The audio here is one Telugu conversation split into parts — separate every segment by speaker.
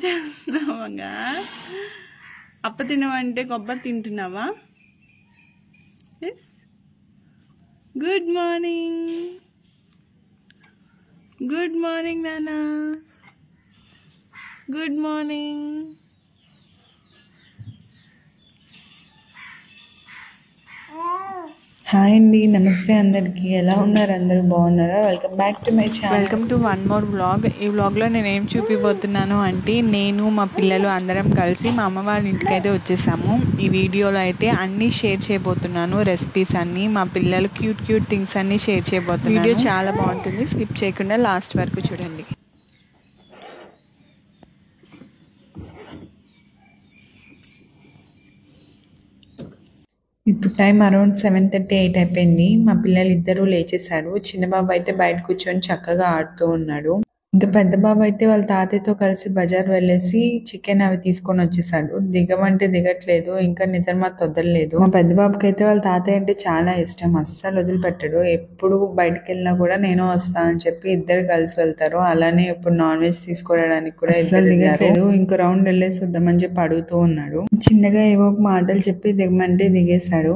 Speaker 1: చేస్తున్నావా? అప్ప తినవంటే కొబ్బరి తింటున్నావా? Good morning. గుడ్ మార్నింగ్ నాన్న. Good morning.
Speaker 2: హాయ్ అండి, నమస్తే అందరికి. ఎలా ఉన్నారు? అందరూ బాగున్నారా? Welcome back to my channel.
Speaker 1: Welcome to one more vlog. ఈ వ్లాగ్లో నేను ఏం చూపిపోతున్నాను అంటే, నేను మా పిల్లలు అందరం కలిసి మా అమ్మ వాళ్ళ ఇంటికి అయితే వచ్చేసాము. ఈ వీడియోలో అయితే అన్నీ షేర్ చేయబోతున్నాను, రెసిపీస్ అన్నీ, మా పిల్లలు క్యూట్ థింగ్స్ అన్నీ షేర్ చేయబోతున్నాను. వీడియో చాలా బాగుంటుంది, స్కిప్ చేయకుండా లాస్ట్ వరకు చూడండి.
Speaker 2: ఇప్పుడు టైం అరౌండ్ 7:30, 8 అయిపోయింది. మా పిల్లలు ఇద్దరు లేచేశారు. చిన్న బాబు అయితే బయట కూర్చొని చక్కగా ఆడుతూ ఉన్నాడు. ఇంకా పెద్ద బాబు అయితే వాళ్ళ తాతయ్యతో కలిసి బజార్ వెళ్ళేసి చికెన్ అవి తీసుకొని వచ్చేసాడు. దిగమంటే దిగట్లేదు, ఇంకా నిద్ర మాత్రం వదలలేదు. మా పెద్ద బాబుకి అయితే వాళ్ళ తాతయ్య అంటే చాలా ఇష్టం, అస్సలు వదిలిపెట్టాడు. ఎప్పుడు బయటకు వెళ్ళినా కూడా నేను వస్తా అని చెప్పి ఇద్దరు కలిసి వెళ్తారు. అలానే ఇప్పుడు నాన్ వెజ్ తీసుకోవడానికి కూడా ఇద్దరు దిగట్లేదు. ఇంకో రౌండ్ వెళ్ళేసి వద్దామని చెప్పి అడుగుతూ ఉన్నాడు. చిన్నగా ఏవో మాటలు చెప్పి దిగమంటే దిగేశాడు.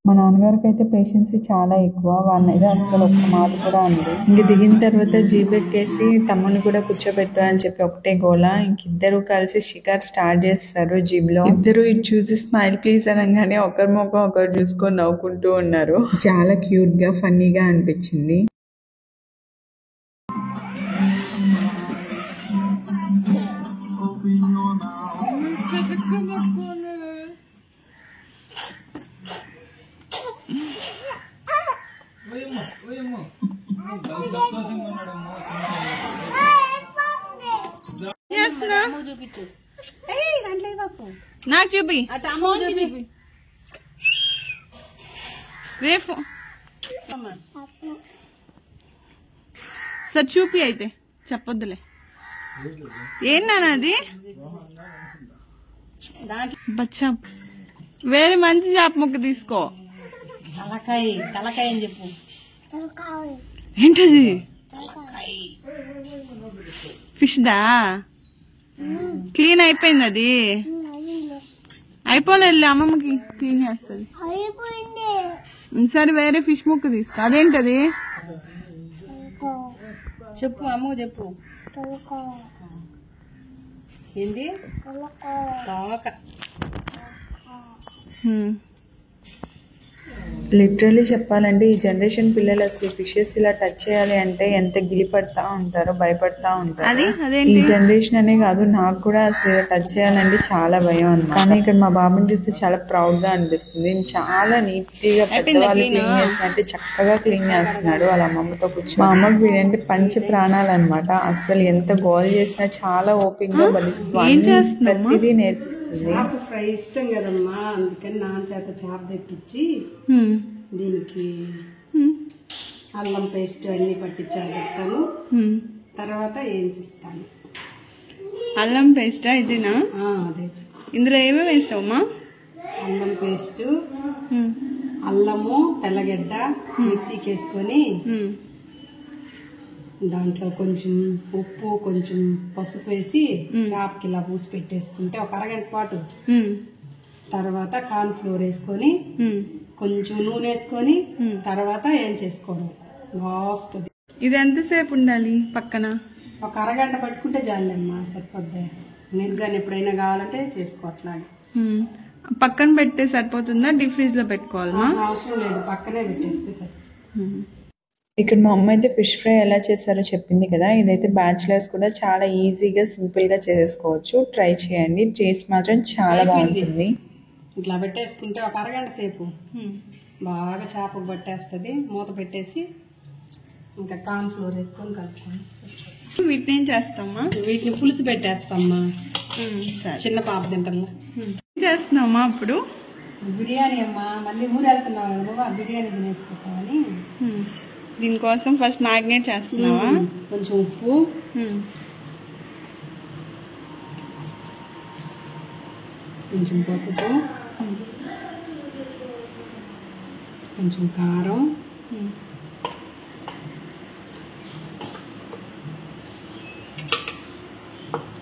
Speaker 2: మా నాన్నగారికి అయితే పేషెన్స్ చాలా ఎక్కువ. వాళ్ళైతే అస్సలు ఒక్క మాట కూడా ఉంది. ఇంక దిగిన తర్వాత జీప్ ఎక్కేసి తమ్ముని కూడా కూర్చోబెట్టు అని చెప్పి ఒకటే గోల. ఇంకిద్దరు కలిసి షికార్ స్టార్ట్ చేస్తారు జీప్ లో. ఇద్దరు ఇటు చూసి స్మైల్ ప్లీజ్ అనగానే ఒకరి ముఖం ఒకరు చూసుకొని నవ్వుకుంటూ ఉన్నారు. చాలా క్యూట్ గా ఫన్నీగా అనిపించింది.
Speaker 1: నాకు చూపి రేపు సార్ చూపి, అయితే చెప్పొద్దులే. ఏంటది? బచ్చా వేరే మంచి చేప ముక్క తీసుకో.
Speaker 3: తలకాయ అని చెప్పు.
Speaker 1: ఏంటది? ఫిష్ దా? క్లీన్ అయిపోయింది అది? అయిపోలేదు, అమ్మమ్మకి క్లీన్ చేస్తుంది. సరే వేరే ఫిష్ ముక్క తీసుకో. అదేంటది
Speaker 3: చెప్పు అమ్మ, చెప్పు. ఏంది? తోక.
Speaker 2: లిటరలీ చెప్పాలంటే ఈ జనరేషన్ పిల్లలు అసలు ఫిషెస్ ఇలా టచ్ చేయాలి అంటే ఎంత గిలిపడతా ఉంటారో, భయపడతా ఉంటారు. ఈ జనరేషన్ అనే కాదు, నాకు కూడా అసలు ఇలా టచ్ చేయాలంటే చాలా భయం అన్నమాట. కానీ ఇక్కడ మా బాబుని చూస్తే చాలా ప్రౌడ్ గా అనిపిస్తుంది. చాలా నీట్ గా పెద్దవాళ్ళు క్లీన్ చేసినట్టే చక్కగా క్లీన్ చేస్తున్నాడు వాళ్ళ అమ్మమ్మతో కూర్చొని. మా అమ్మకి వీడంటే పంచ ప్రాణాలు అనమాట. అసలు ఎంత గోల్ చేసినా చాలా ఓపిక గా భరిస్తుంది, ప్రతిదీ నేర్పిస్తుంది.
Speaker 3: ఫ్రై ఇష్టం కదమ్మా, అందుకని నాన్న చేత చేప తెప్పించి దీనికి అల్లం పేస్ట్ అన్ని పట్టించాలి పెడతాను. తర్వాత ఏం చేస్తాను.
Speaker 1: అల్లం పేస్టా ఇదేనా?
Speaker 3: అదే.
Speaker 1: ఇందులో ఏమేమి వేస్తావమ్మా?
Speaker 3: అల్లం పేస్ట్, అల్లము, తెల్లగడ్డ మిక్సీకి వేసుకొని దాంట్లో కొంచెం ఉప్పు, కొంచెం పసుపు వేసి చేపకి ఇలా పూసి పెట్టేసుకుంటే ఒక అరగంట పాటు. తర్వాత కార్న్ ఫ్లోర్ వేసుకొని కొంచెం నూనె వేసుకొని తర్వాత ఏం చేసుకోవడం బాగుంటుంది.
Speaker 1: ఇది ఎంతసేపు ఉండాలి పక్కన?
Speaker 3: ఒక అరగంట పట్టుకుంటే చాలమ్మా, సరిపోద్ది. నీరుగాని ఎప్పుడైనా కావాలంటే చేసుకో. అట్లాగే
Speaker 1: పక్కన పెడితే సరిపోతుందా? డీప్ ఫ్రీజ్ లో పెట్టుకోవాలా?
Speaker 3: అవసరం లేదు, పక్కనే పెట్టేస్తే సరి.
Speaker 2: ఇక్కడ మా అమ్మ అయితే ఫిష్ ఫ్రై ఎలా చేస్తారో చెప్పింది కదా. ఇదైతే బ్యాచిలర్స్ కూడా చాలా ఈజీగా సింపుల్ గా చేసుకోవచ్చు. ట్రై చేయండి, టేస్ట్ మాత్రం చాలా బాగుంటుంది.
Speaker 3: ఇట్లా పెట్టేసుకుంటే ఒక అరగంట సేపు బాగా చేపకు పట్టేస్తుంది. మూత పెట్టేసి ఇంకా కార్న్ ఫ్లోర్ వేసుకొని కలుపుకొని
Speaker 1: వీటిని ఏం చేస్తామా?
Speaker 3: వీటిని పులుసు పెట్టేస్తామ్మా. చిన్న పాప తింటల్లా
Speaker 1: చేస్తున్నామా? అప్పుడు
Speaker 3: బిర్యానీ అమ్మా, మళ్ళీ ఊరు వెళ్తున్నావు కదా బాబా, బిర్యానీ తినేసుకుంటామని
Speaker 1: దీనికోసం ఫస్ట్ మ్యాగ్నేట్ చేస్తున్నావా?
Speaker 3: కొంచెం ఉప్పు, కొంచెం పసుపు, కొంచెం కారం,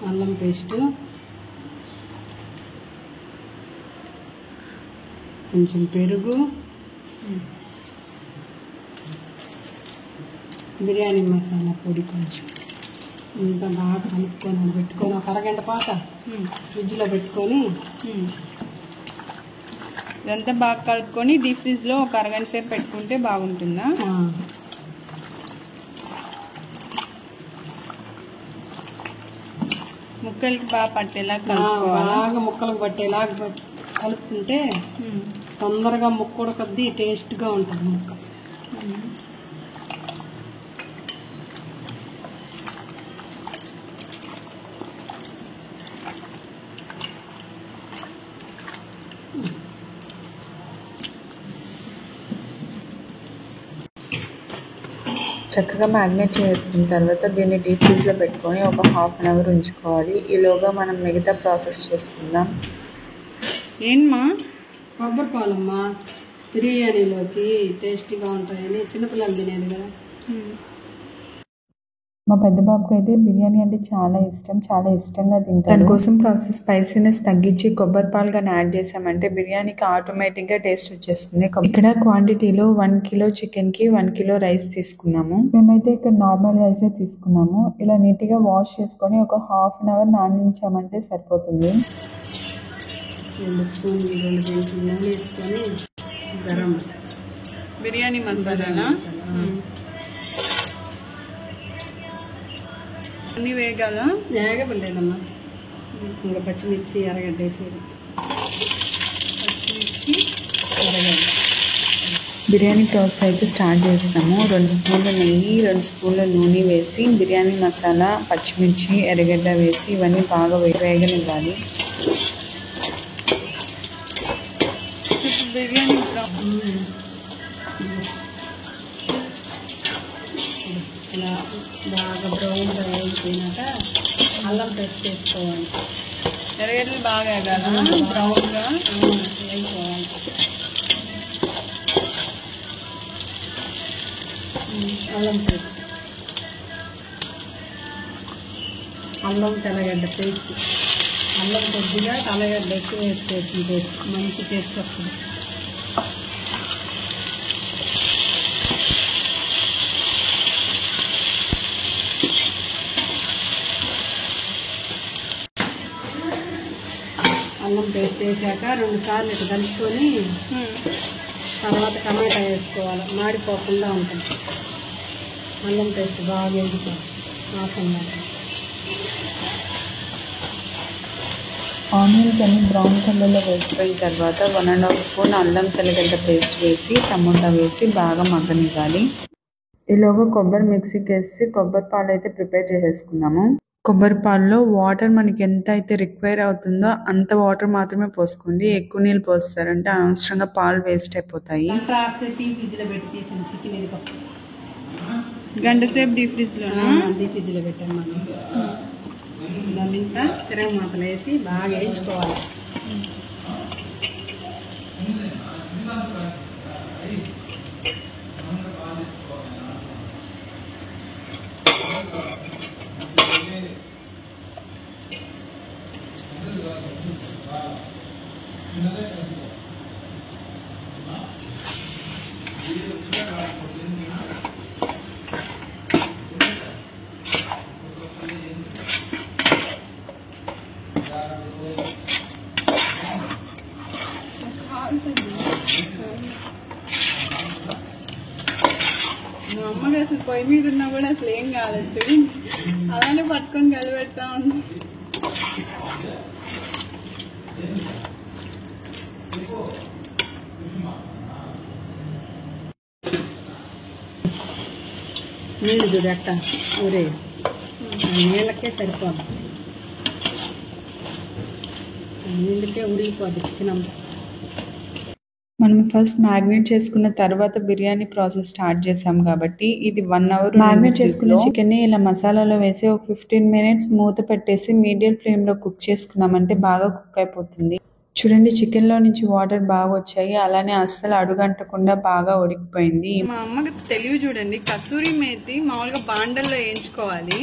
Speaker 3: అల్లం పేస్ట్, కొంచెం పెరుగు, బిర్యానీ మసాలా పొడి కొంచెం, ఇంత బాగా కలుపుకొని పెట్టుకొని ఒక అరగంట పాట ఫ్రిడ్జ్లో పెట్టుకొని,
Speaker 1: ఇదంతా బాగా కలుపుకొని డీప్ ఫ్రిడ్జ్లో ఒక అరగంట సేపు పెట్టుకుంటే బాగుంటుందా? ముక్కలకి బాగా పట్టేలా
Speaker 3: బాగా ముక్కలకు పట్టేలా కలుపుతుంటే తొందరగా ముక్క ఉడకద్ది, టేస్ట్గా ఉంటుంది ముక్క.
Speaker 2: చక్కగా మ్యాగ్నేట్ చేసుకున్న తర్వాత దీన్ని డీప్ ఫ్రిడ్జ్లో పెట్టుకొని ఒక ½ అన్ అవర్ ఉంచుకోవాలి. ఈలోగా మనం మిగతా ప్రాసెస్ చేసుకుందాం.
Speaker 1: ఏంమా?
Speaker 3: కొబ్బరి పాలమ్మా, బిర్యానీలోకి టేస్టీగా ఉంటాయని చిన్నపిల్లలు తినేది కదా.
Speaker 2: మా పెద్ద బాబుకి అయితే బిర్యానీ అంటే చాలా ఇష్టం, చాలా ఇష్టంగా తింటారు. దానికోసం కాస్త స్పైసీనెస్ తగ్గించి కొబ్బరి పాలు కానీ యాడ్ చేసామంటే బిర్యానీకి ఆటోమేటిక్గా టేస్ట్ వచ్చేస్తుంది. ఇక్కడ క్వాంటిటీలో 1 కిలో చికెన్కి 1 కిలో రైస్ తీసుకున్నాము. మేమైతే ఇక్కడ నార్మల్ రైసే తీసుకున్నాము. ఇలా నీట్గా వాష్ చేసుకొని ఒక ½ అన్ అవర్ నానించామంటే సరిపోతుంది.
Speaker 3: 2 స్పూన్లు 2 గంటలు నూనె వేసుకొని గరం మసాలా,
Speaker 1: బిర్యానీ మసాలానా? అన్నీ వేగాల?
Speaker 3: వేగబడలేదమ్మా. ఇంకా పచ్చిమిర్చి అరగడ్డ వేసేది.
Speaker 1: పచ్చిమిర్చి
Speaker 3: అరగడ్డ.
Speaker 2: బిర్యానీ ప్రాసెస్ అయితే స్టార్ట్ చేస్తాము. 2 స్పూన్ల నెయ్యి, 2 స్పూన్ల నూనె వేసి బిర్యానీ మసాలా, పచ్చిమిర్చి, ఎర్రగడ్డ వేసి ఇవన్నీ బాగా వేగనివ్వాలి.
Speaker 1: బిర్యానీ
Speaker 3: ఇలా బాగా బ్రౌన్గా అయిపోయినాక అల్లం పేస్ట్ వేసుకోవాలి.
Speaker 1: ఎర్రగడ్డలు బాగా వేగాల, బ్రౌన్గా
Speaker 3: వేసుకోవాలి. అల్లం పేస్ట్, అల్లం తెల్లగడ్డ పేస్ట్, అల్లం కొద్దిగా తెల్లగడ్డ ఎక్కువ వేసుకోవచ్చు. పేస్ట్ మంచి టేస్ట్ వస్తుంది. అల్లం పేస్ట్ వేసాక 2 సార్లు ఇట్లా కలుపుకొని తర్వాత టమాటా వేసుకోవాలి. మాడిపోకుండా ఉంటుంది. అల్లం పేస్ట్ బాగా వేసుకోవాలి. వాసన
Speaker 2: ఆనియన్స్ అన్ని బ్రౌన్ కలర్లో వేగిపోయిన తర్వాత 1½ స్పూన్ అల్లం తెల్లగడ్డ పేస్ట్ వేసి టమోటా వేసి బాగా మగ్గనివ్వాలి. ఈలోగా కొబ్బరి మిక్సీకి వేసి కొబ్బరి పాలు అయితే ప్రిపేర్ చేసేసుకున్నాము. కొబ్బరి పాలలో వాటర్ మనకి ఎంత అయితే రిక్వైర్ అవుతుందో అంత వాటర్ మాత్రమే పోసుకోండి. ఎక్కువ నీళ్ళు పోస్తారంటే అనవసరంగా పాలు వేస్ట్ అయిపోతాయి.
Speaker 3: ఫ్రిడ్జ్లో పెట్టి తీసిన చికెన్ ఇది
Speaker 1: గంట సేపు డీప్ ఫ్రిడ్జ్లో
Speaker 3: ఫ్రిడ్జ్లో పెట్టాము. ఇదంతా తిరగమాతలు వేసి బాగా వేయించుకోవాలి.
Speaker 1: మా అమ్మకి అసలు పొయ్యి మీద ఉన్నా కూడా అసలు ఏం కావచ్చు, అలానే పట్టుకొని కలిపెడతా ఉంది.
Speaker 3: నీళ్ళు చూడు అట్ట ఊరే నీళ్ళకే సరిపోదు. నీళ్ళకే ఉరిగిపోద్ది చికెన్ అంతా.
Speaker 2: మనం ఫస్ట్ మ్యాగ్నేట్ చేసుకున్న తర్వాత బిర్యానీ ప్రాసెస్ స్టార్ట్ చేసాం కాబట్టి ఇది 1 అవర్ మ్యాగ్నేట్ చేసుకున్న చికెన్ ని ఇలా మసాలాలో వేసి ఒక 15 మినిట్స్ మూత పెట్టేసి మీడియం ఫ్లేమ్ లో కుక్ చేసుకున్నామంటే బాగా కుక్ అయిపోతుంది. చూడండి చికెన్ లో నుంచి వాటర్ బాగా వచ్చాయి, అలానే అస్సలు అడుగంటకుండా బాగా ఉడికిపోయింది.
Speaker 1: మా అమ్మకి తెలివి చూడండి, కసూరి మేతి మామూలుగా బాండల్లో వేయించుకోవాలి,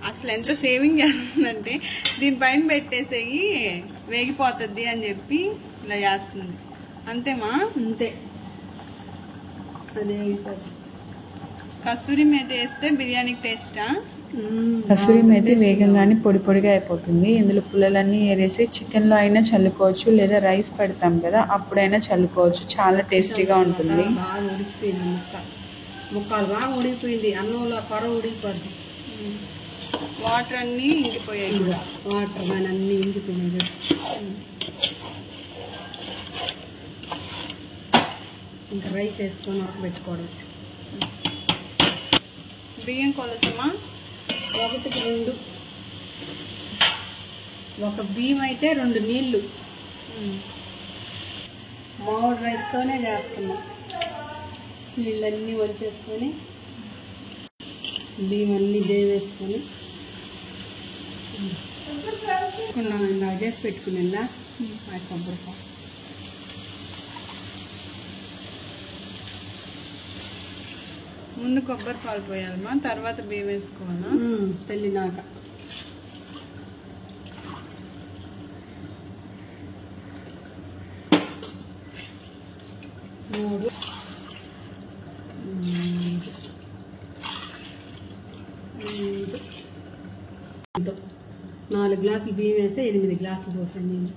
Speaker 1: అసలు ఎంత సేవింగ్ చేస్తుందంటే దీనిపైన పెట్టేసేయి వేగిపోతుంది అని చెప్పి ఇలా చేస్తుంది. అంతేమా?
Speaker 3: అంతే. అదే
Speaker 1: కస్తూరి మేతి వేస్తే బిర్యానీకి టేస్టా?
Speaker 2: కసూరి మేతి వేగంగానే పొడి పొడిగా అయిపోతుంది. ఇందులో పుల్లలన్నీ ఏరేసి చికెన్లో అయినా చల్లుకోవచ్చు, లేదా రైస్ పెడతాం కదా అప్పుడైనా చల్లుకోవచ్చు. చాలా టేస్టీగా ఉంటుంది.
Speaker 3: బాగా ఉడికిపోయింది ముక్కలు బాగా ఉడికిపోయింది. అన్నంలో పొర ఉడికిపోద్ది.
Speaker 1: వాటర్ అన్నీ ఇంకిపోయాయి కూడా.
Speaker 3: వాటర్ కానీ అన్నీ ఇంకిపోయినాయి. ఇంకా రైస్ వేసుకొని పెట్టుకోవడం.
Speaker 1: బియ్యం కొలతమా?
Speaker 3: 1కి 2. ఒక బియ్యం అయితే 2 నీళ్ళు. మామూలు రైస్తోనే చేస్తున్నాం. నీళ్ళన్నీ వంచేసుకొని బియ్యం అన్నీ వేసుకొని చేసి పెట్టుకున్నా ఆ కొబ్బరికాయ.
Speaker 1: ముందు కొబ్బరి పాలు పోయాలమ్మా, తర్వాత బియ్యం వేసుకోవాలా?
Speaker 3: తెల్లినాక. మూడు 4 గ్లాసులు బియ్యం వేస్తే 8 గ్లాసులు పోసండి నీళ్ళు.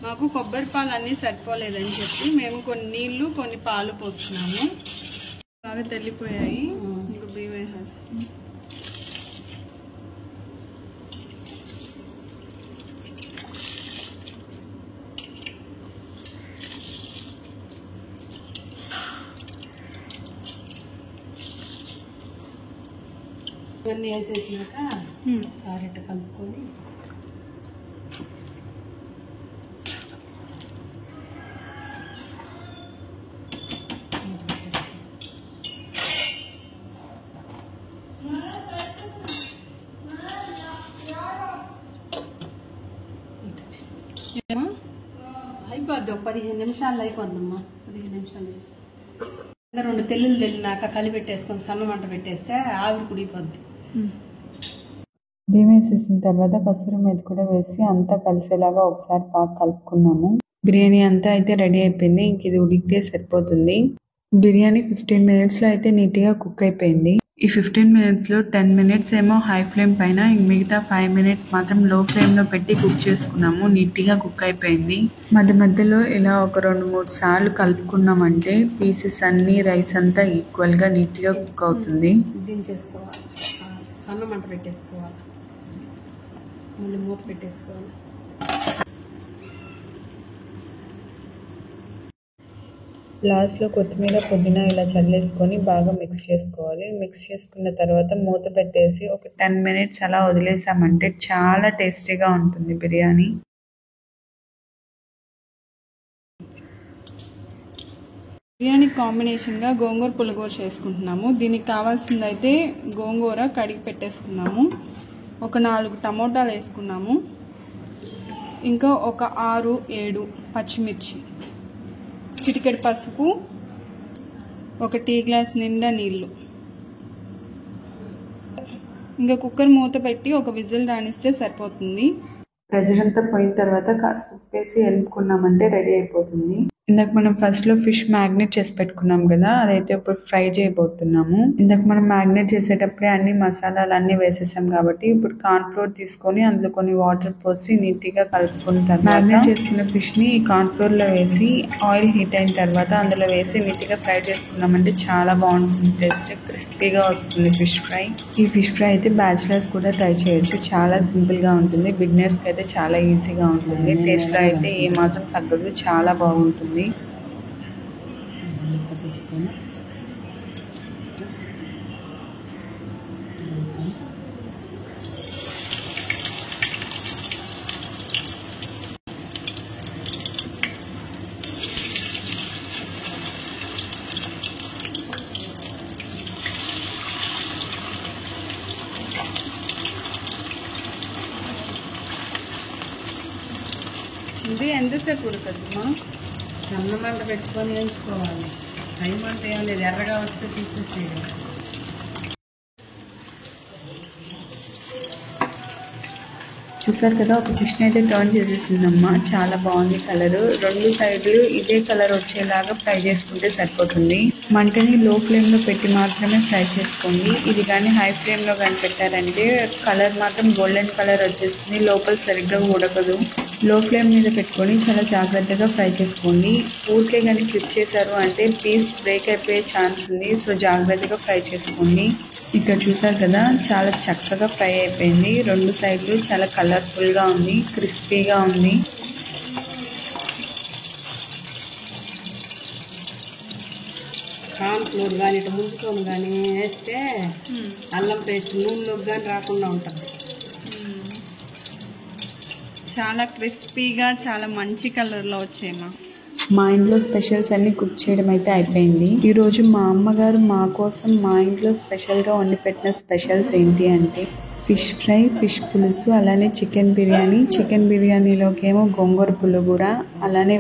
Speaker 1: మాకు కొబ్బరి పాలు అన్నీ సరిపోలేదని చెప్పి మేము కొన్ని నీళ్లు కొన్ని పాలు పోసుకున్నాము. బాగా తెల్లిపోయాయి. ఇంకా బియ్యం వేసేస్తాం.
Speaker 3: ఇవన్నీ వేసేసినాక సారెట్ కలుపుకొని అయిపోద్ది. ఒక 15 నిమిషాలు అయిపోద్దమ్మా. 15 నిమిషాలు 2 తెల్లులు తెల్లినాక కలిపెట్టేసుకొని సన్న మంట పెట్టేస్తే ఆవిరి కుడిపోద్ది.
Speaker 2: బియ్యం వేసేసిన తర్వాత కసూరి మేతి కూడా వేసి అంతా కలిసేలాగా ఒకసారి బాగా కలుపుకున్నాము. బిర్యానీ అంతా అయితే రెడీ అయిపోయింది. ఇంక ఇది ఉడికితే సరిపోతుంది. బిర్యానీ 15 మినిట్స్లో అయితే నీట్గా కుక్ అయిపోయింది. ఈ 15 మినిట్స్లో 10 మినిట్స్ ఏమో హై ఫ్లేమ్ పైన, మిగతా 5 మినిట్స్ మాత్రం లో ఫ్లేమ్లో పెట్టి కుక్ చేసుకున్నాము. నీట్గా కుక్ అయిపోయింది. మధ్య మధ్యలో ఇలా ఒక 2-3 సార్లు కలుపుకున్నామంటే పీసెస్ అన్నీ రైస్ అంతా ఈక్వల్గా నీట్గా కుక్ అవుతుంది.
Speaker 3: దించేసుకోవాలి. సన్న మంట పెట్టేసుకోవాలి. మళ్ళీ మూత పెట్టేసుకోవాలి.
Speaker 2: లాస్ట్లో కొత్తిమీర పుదీనా ఇలా చల్లేసుకొని బాగా మిక్స్ చేసుకోవాలి. మిక్స్ చేసుకున్న తర్వాత మూత పెట్టేసి ఒక 10 మినిట్స్ అలా వదిలేసామంటే చాలా టేస్టీగా ఉంటుంది బిర్యానీ.
Speaker 1: బిర్యానీ కాంబినేషన్గా గోంగూర పులిగూర చేసుకుంటున్నాము. దీనికి కావాల్సింది అయితే గోంగూర కడిగి పెట్టేసుకున్నాము, ఒక 4 టమోటాలు వేసుకున్నాము, ఇంకా ఒక 6-7 పచ్చిమిర్చి, చిటికెడు పసుపు, ఒక టీ గ్లాస్ నిండా నీళ్ళు. ఇంకా కుక్కర్ మూత పెట్టి ఒక విజిల్ రానిస్తే సరిపోతుంది.
Speaker 2: ప్రెజర్ అంతా పోయిన తర్వాత కాస్త ఉప్పు వేసి ఎలుపుకున్నామంటే రెడీ అయిపోతుంది. ఇందాక మనం ఫస్ట్లో ఫిష్ మ్యాగ్నేట్ చేసి పెట్టుకున్నాం కదా, అదైతే ఇప్పుడు ఫ్రై చేయబోతున్నాము. ఇందాక మనం మ్యాగ్నేట్ చేసేటప్పుడే అన్ని మసాలాలు అన్నీ వేసేసాం కాబట్టి ఇప్పుడు కార్న్ ఫ్లోర్ తీసుకొని అందులో కొన్ని వాటర్ పోసి నీట్గా కలుపుకున్న తర్వాత మ్యాగ్నేట్ చేసుకున్న ఫిష్ని ఈ కార్న్ ఫ్లోర్లో వేసి ఆయిల్ హీట్ అయిన తర్వాత అందులో వేసి నీట్గా ఫ్రై చేసుకున్నామంటే చాలా బాగుంటుంది. టేస్ట్ క్రిస్పీగా వస్తుంది ఫిష్ ఫ్రై. ఈ ఫిష్ ఫ్రై అయితే బ్యాచిలర్స్ కూడా ట్రై చేయొచ్చు. చాలా సింపుల్గా ఉంటుంది. బిగినర్స్కి అయితే చాలా ఈజీగా ఉంటుంది. టేస్ట్లో అయితే ఏమాత్రం తగ్గదు, చాలా బాగుంటుంది.
Speaker 3: తీసుకొని
Speaker 1: ఇది ఎంతసేపు ఉడుకుతుందమ్మా?
Speaker 3: సన్న మంట పెట్టుకొని వేయించుకోవాలి. టైం అంటే ఏం లేదు, ఎర్రగా వస్తే తీసేసేయాలి.
Speaker 2: చూసారు కదా, ఒక ఫిష్ అయితే టర్న్ చేసేసిందమ్మా. చాలా బాగుంది కలర్. రెండు సైడ్లు ఇదే కలర్ వచ్చేలాగా ఫ్రై చేసుకుంటే సరిపోతుంది. మంటని లో ఫ్లేమ్ లో పెట్టి మాత్రమే ఫ్రై చేసుకోండి. ఇది కానీ హై ఫ్లేమ్ లో కానీ పెట్టారంటే కలర్ మాత్రం గోల్డెన్ కలర్ వచ్చేస్తుంది, లోపల సరిగ్గా ఉడకదు. లో ఫ్లేమ్ మీద పెట్టుకొని చాలా జాగ్రత్తగా ఫ్రై చేసుకోండి. ఊరికే కానీ ఫ్లిప్ చేశారు అంటే పీస్ బ్రేక్ అయిపోయే ఛాన్స్ ఉంది. సో జాగ్రత్తగా ఫ్రై చేసుకోండి. ఇక్కడ చూసారు కదా, చాలా చక్కగా ఫ్రై అయిపోయింది. రెండు సైడ్లు చాలా కలర్ఫుల్గా ఉంది, క్రిస్పీగా ఉంది.
Speaker 3: కార్న్ ఫ్లోర్ కానీ ఇట్లా ముంచుకొని కానీ వేస్తే అల్లం పేస్ట్ నూనెలోకి కానీ రాకుండా ఉంటుంది.
Speaker 1: చాలా క్రిస్పీగా చాలా మంచి కలర్లో వచ్చాయమ్మా.
Speaker 2: మా ఇంట్లో స్పెషల్స్ అన్ని కుక్ చేయడం అయితే అయిపోయింది. ఈరోజు మా అమ్మగారు మా కోసం మా ఇంట్లో స్పెషల్గా వండి పెట్టిన స్పెషల్స్ ఏంటి అంటే ఫిష్ ఫ్రై, ఫిష్ పులుసు, అలానే చికెన్ బిర్యానీ. చికెన్ బిర్యానీలోకేమో గోంగూర పులుగుర, అలానే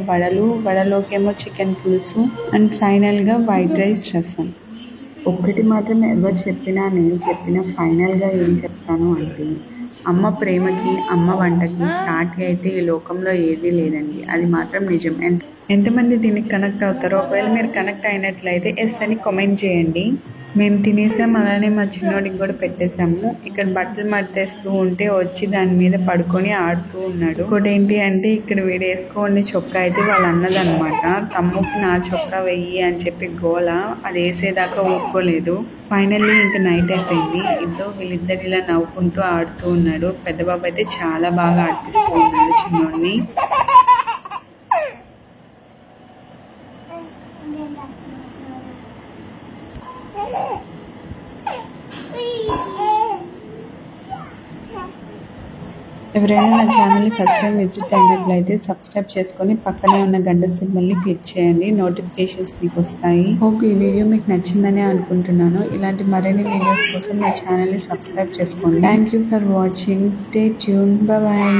Speaker 2: వడలోకేమో చికెన్ పులుసు, అండ్ ఫైనల్గా వైట్ రైస్, రసం. ఒక్కటి మాత్రం ఎవరు చెప్పినా నేను చెప్పినా ఫైనల్గా ఏం చెప్తాను అంటే అమ్మ ప్రేమకి, అమ్మ వంటకి సాటి అయితే ఈ లోకంలో ఏదీ లేదండి. అది మాత్రం నిజం. ఎంతమంది దీనికి కనెక్ట్ అవుతారో, ఒకవేళ మీరు కనెక్ట్ అయినట్లయితే ఎస్ అని కామెంట్ చేయండి. మేము తినేసాం, అలానే మా చిన్నోడికి కూడా పెట్టేశాము. ఇక్కడ బట్టలు మడతేస్తూ ఉంటే వచ్చి దాని మీద పడుకొని ఆడుతూ ఉన్నాడు. ఇంకోటి ఏంటి అంటే ఇక్కడ వీడు వేసుకోండి చొక్కా అయితే వాళ్ళు అన్నదనమాట, తమ్ముకి నా చొక్కా వెయ్యి అని చెప్పి గోల. అది వేసేదాకా ఊరుకోలేదు. ఫైనల్లీ ఇంకా నైట్ అయిపోయింది. వీళ్ళిద్దరు ఇలా నవ్వుకుంటూ ఆడుతూ ఉన్నాడు. పెద్ద బాబు అయితే చాలా బాగా ఆడిపిస్తూ ఉన్నాడు చిన్నోడిని. ఎవరైనా నా ఛానల్ని ఫస్ట్ టైం విజిట్ అయినట్లయితే సబ్స్క్రైబ్ చేసుకొని పక్కనే ఉన్న గంట సింబల్ని క్లిక్ చేయండి. నోటిఫికేషన్స్ మీకు వస్తాయి. హోప్ ఈ వీడియో మీకు నచ్చిందని అనుకుంటున్నాను. ఇలాంటి మరిన్ని వీడియోస్ కోసం నా ఛానల్ని సబ్స్క్రైబ్ చేసుకోండి. Thank you for watching. Stay tune. Bye.